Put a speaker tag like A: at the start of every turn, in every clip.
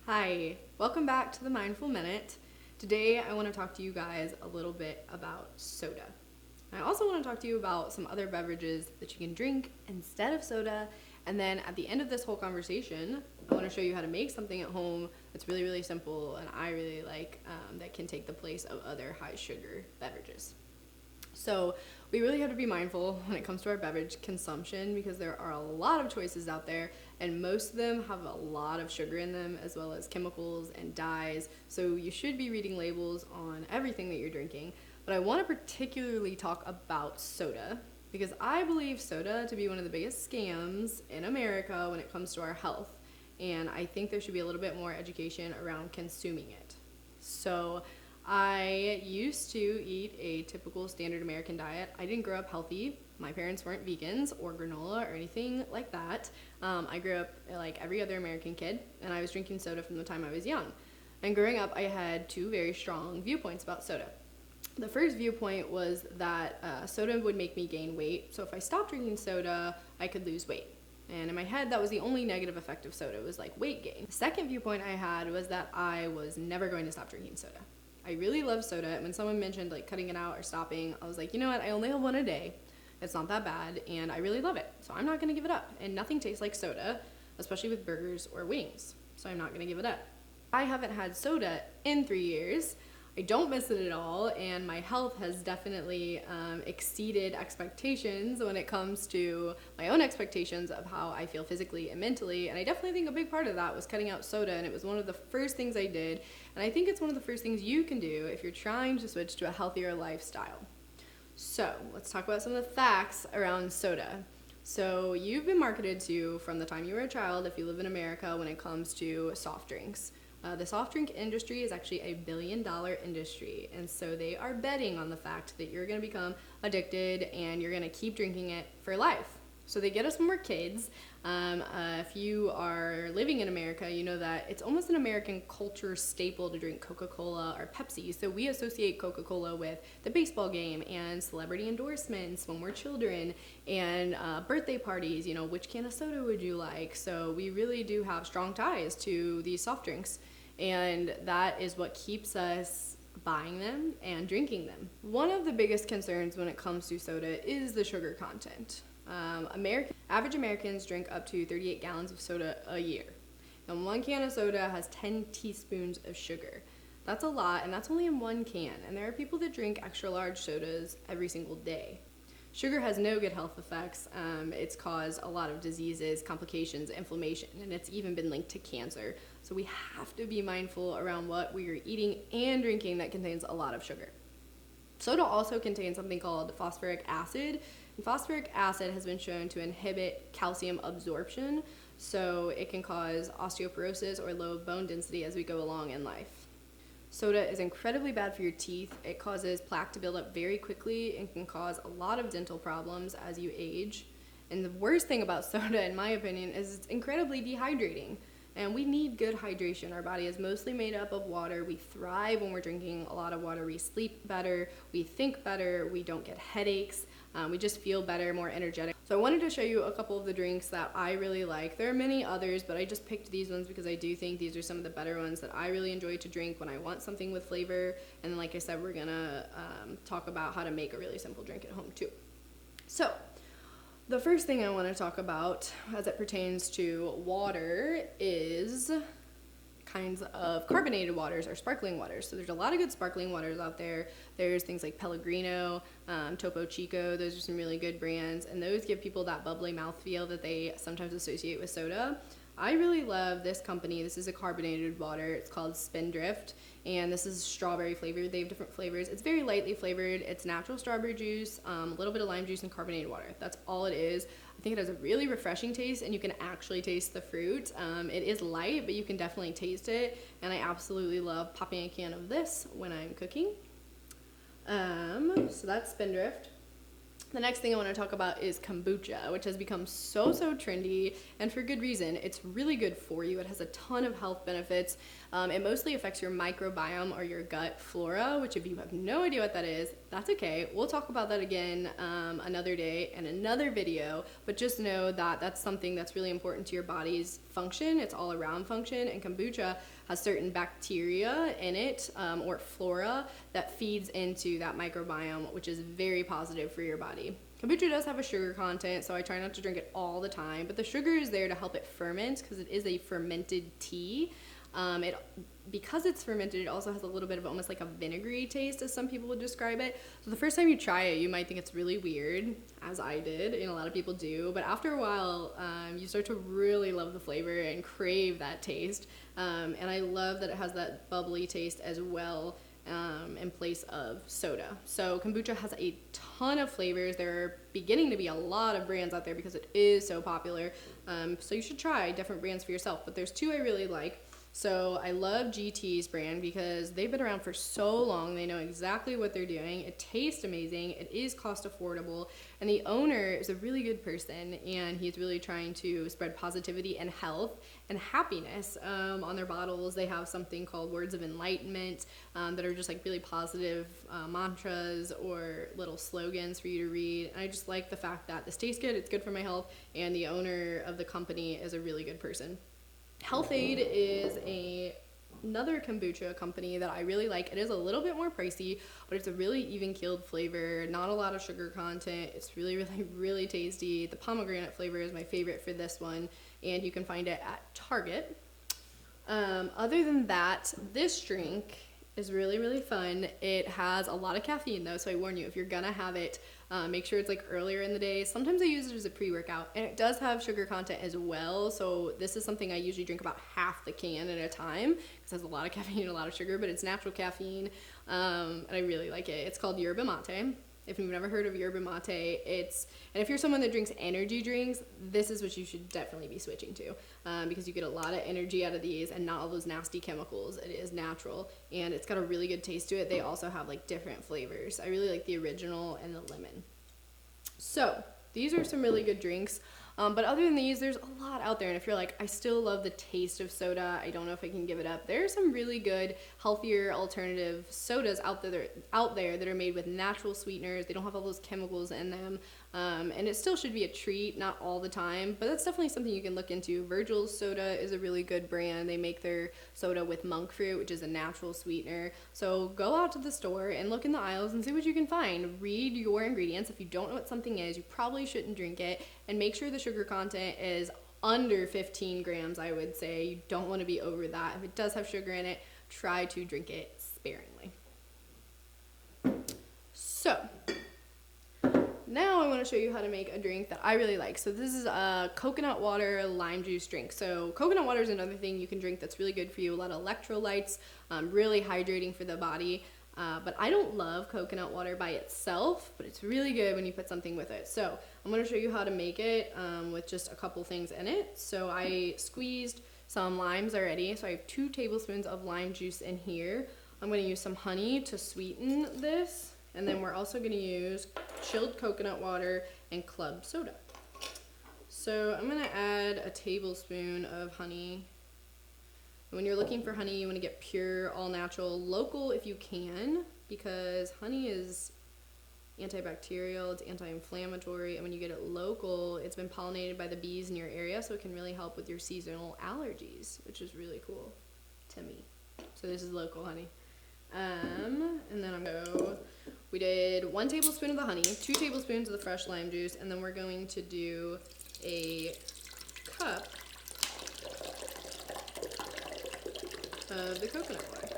A: Hi, welcome back to the Mindful Minute. Today I want to talk to you guys a little bit about soda. I also want to talk to you about some other beverages that you can drink instead of soda. And then at the end of this whole conversation, I want to show you how to make something at home that's really, really simple and I really like that can take the place of other high sugar beverages. So we really have to be mindful when it comes to our beverage consumption because there are a lot of choices out there and most of them have a lot of sugar in them as well as chemicals and dyes. So you should be reading labels on everything that you're drinking. But I want to particularly talk about soda because I believe soda to be one of the biggest scams in America when it comes to our health. And I think there should be a little bit more education around consuming it. So I used to eat a typical standard American diet. I didn't grow up healthy. My parents weren't vegans or granola or anything like that. I grew up like every other American kid, and I was drinking soda from the time I was young. And growing up, I had two very strong viewpoints about soda. The first viewpoint was that soda would make me gain weight. So if I stopped drinking soda, I could lose weight. And in my head, that was the only negative effect of soda, was like weight gain. The second viewpoint I had was that I was never going to stop drinking soda. I really love soda. When someone mentioned like cutting it out or stopping, I was like, you know what? I only have one a day. It's not that bad, and I really love it. So I'm not going to give it up. And nothing tastes like soda, especially with burgers or wings. So I'm not going to give it up. I haven't had soda in 3 years. I don't miss it at all, and my health has definitely exceeded expectations when it comes to my own expectations of how I feel physically and mentally, and I definitely think a big part of that was cutting out soda, and it was one of the first things I did, and I think it's one of the first things you can do if you're trying to switch to a healthier lifestyle. So let's talk about some of the facts around soda. So you've been marketed to from the time you were a child, if you live in America, when it comes to soft drinks. The soft drink industry is actually a $1 billion industry, and so they are betting on the fact that you're going to become addicted and you're going to keep drinking it for life. So they get us when we're kids. If you are living in America, you know that it's almost an American culture staple to drink Coca-Cola or Pepsi. So we associate Coca-Cola with the baseball game and celebrity endorsements when we're children and birthday parties, which can of soda would you like? So we really do have strong ties to these soft drinks. And that is what keeps us buying them and drinking them. One of the biggest concerns when it comes to soda is the sugar content. Average Americans drink up to 38 gallons of soda a year. And one can of soda has 10 teaspoons of sugar. That's a lot, and that's only in one can. And there are people that drink extra large sodas every single day. Sugar has no good health effects. It's caused a lot of diseases, complications, inflammation, and it's even been linked to cancer. So we have to be mindful around what we are eating and drinking that contains a lot of sugar. Soda also contains something called phosphoric acid. And phosphoric acid has been shown to inhibit calcium absorption, so it can cause osteoporosis or low bone density as we go along in life. Soda is incredibly bad for your teeth. It causes plaque to build up very quickly and can cause a lot of dental problems as you age. And the worst thing about soda, in my opinion, is it's incredibly dehydrating. And we need good hydration. Our body is mostly made up of water. We thrive when we're drinking a lot of water. We sleep better, we think better, we don't get headaches, we just feel better, more energetic. So I wanted to show you a couple of the drinks that I really like. There are many others, but I just picked these ones because I do think these are some of the better ones that I really enjoy to drink when I want something with flavor. And then like I said, we're gonna talk about how to make a really simple drink at home too. So the first thing I want to talk about as it pertains to water is kinds of carbonated waters or sparkling waters. So there's a lot of good sparkling waters out there. There's things like Pellegrino, Topo Chico. Those are some really good brands, and those give people that bubbly mouthfeel that they sometimes associate with soda. I really love this company. This is a carbonated water. It's called Spindrift, and this is strawberry flavored. They have different flavors. It's very lightly flavored. It's natural strawberry juice, a little bit of lime juice, and carbonated water. That's all it is. I think it has a really refreshing taste, and you can actually taste the fruit. It is light, but you can definitely taste it, and I absolutely love popping a can of this when I'm cooking. So that's Spindrift. The next thing I want to talk about is kombucha, which has become so trendy, and for good reason. It's really good for you. It has a ton of health benefits. It mostly affects your microbiome or your gut flora, which if you have no idea what that is, that's okay. We'll talk about that again another day in another video, but just know that that's something that's really important to your body's function, it's all around function, and kombucha has certain bacteria in it, or flora, that feeds into that microbiome, which is very positive for your body. Kombucha does have a sugar content, so I try not to drink it all the time, but the sugar is there to help it ferment because it is a fermented tea. Because it's fermented, it also has a little bit of almost like a vinegary taste, as some people would describe it. So the first time you try it, you might think it's really weird, as I did, and a lot of people do. But after a while, you start to really love the flavor and crave that taste. And I love that it has that bubbly taste as well, in place of soda. So kombucha has a ton of flavors. There are beginning to be a lot of brands out there because it is so popular. So you should try different brands for yourself. But there's two I really like. So I love GT's brand because they've been around for so long. They know exactly what they're doing. It tastes amazing. It is cost affordable. And the owner is a really good person, and he's really trying to spread positivity and health and happiness. On their bottles, they have something called Words of Enlightenment, that are just like really positive mantras or little slogans for you to read. And I just like the fact that this tastes good, it's good for my health, and the owner of the company is a really good person. Health Aid is another kombucha company that I really like. It is a little bit more pricey, but it's a really even-keeled flavor, not a lot of sugar content. It's really, really, really tasty. The pomegranate flavor is my favorite for this one, and you can find it at Target. Other than that, this drink is really, really fun. It has a lot of caffeine though, so I warn you, if you're gonna have it, make sure it's like earlier in the day. Sometimes I use it as a pre-workout, and it does have sugar content as well, so this is something I usually drink about half the can at a time because it has a lot of caffeine and a lot of sugar, but it's natural caffeine, and I really like it. It's called yerba mate. If you've never heard of yerba mate, and if you're someone that drinks energy drinks, this is what you should definitely be switching to, because you get a lot of energy out of these and not all those nasty chemicals. It is natural, and it's got a really good taste to it. They also have like different flavors. I really like the original and the lemon. So these are some really good drinks. But other than these, there's a lot out there. And if you're like, I still love the taste of soda, I don't know if I can give it up, there are some really good, healthier alternative sodas out there that are made with natural sweeteners. They don't have all those chemicals in them. And it still should be a treat, not all the time, but that's definitely something you can look into. Virgil's Soda is a really good brand. They make their soda with monk fruit, which is a natural sweetener. So go out to the store and look in the aisles and see what you can find. Read your ingredients. If you don't know what something is, you probably shouldn't drink it, and make sure the sugar content is under 15 grams, I would say. You don't want to be over that. If it does have sugar in it, try to drink it sparingly. So now I want to show you how to make a drink that I really like. So this is a coconut water lime juice drink. So coconut water is another thing you can drink that's really good for you. A lot of electrolytes, really hydrating for the body. But I don't love coconut water by itself, but it's really good when you put something with it. So I'm going to show you how to make it with just a couple things in it. So I squeezed some limes already. So I have 2 tablespoons of lime juice in here. I'm going to use some honey to sweeten this. And then we're also going to use chilled coconut water and club soda. So I'm going to add a tablespoon of honey. When you're looking for honey, you want to get pure, all natural, local if you can, because honey is antibacterial, it's anti-inflammatory, and when you get it local, it's been pollinated by the bees in your area, so it can really help with your seasonal allergies, which is really cool to me. So this is local honey. And then we did 1 tablespoon of the honey, 2 tablespoons of the fresh lime juice, and then we're going to do a cup of the coconut water.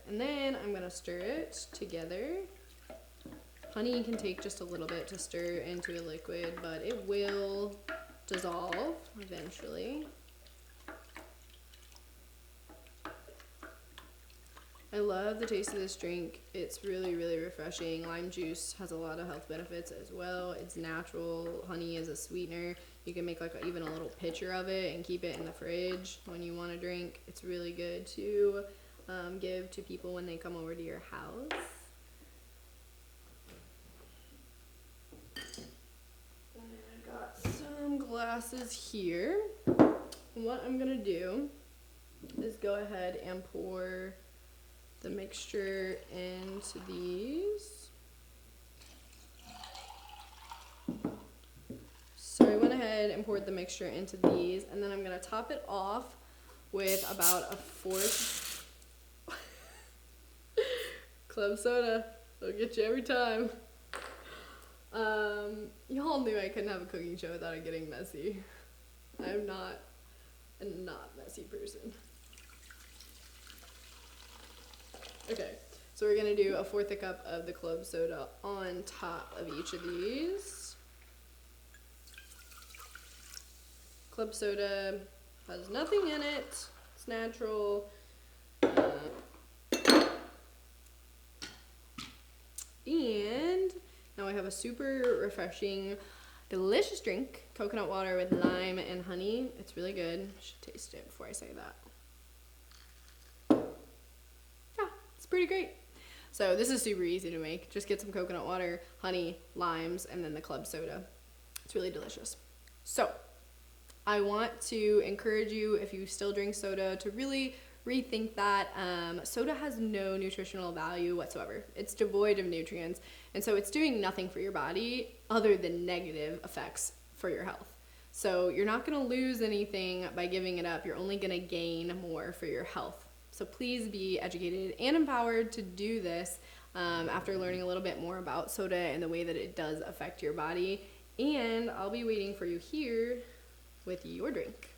A: And then I'm going to stir it together. Honey can take just a little bit to stir into a liquid, but it will dissolve eventually. I love the taste of this drink. It's really, really refreshing. Lime juice has a lot of health benefits as well. It's natural. Honey is a sweetener. You can make like even a little pitcher of it and keep it in the fridge when you want to drink. It's really good to give to people when they come over to your house. And I got some glasses here. What I'm going to do is go ahead and pour the mixture into these. So I went ahead and poured the mixture into these, and then I'm gonna top it off with about a fourth club soda. It'll get you every time. Y'all knew I couldn't have a cooking show without it getting messy. I'm not a not messy person. Okay, so we're gonna do a fourth a cup of the club soda on top of each of these. Club soda has nothing in it. It's natural. And now I have a super refreshing, delicious drink. Coconut water with lime and honey. It's really good. I should taste it before I say that. Yeah, it's pretty great. So this is super easy to make. Just get some coconut water, honey, limes, and then the club soda. It's really delicious. So I want to encourage you, if you still drink soda, to really rethink that. Soda has no nutritional value whatsoever. It's devoid of nutrients, and so it's doing nothing for your body other than negative effects for your health. So you're not going to lose anything by giving it up. You're only going to gain more for your health. So please be educated and empowered to do this after learning a little bit more about soda and the way that it does affect your body. And I'll be waiting for you here with your drink.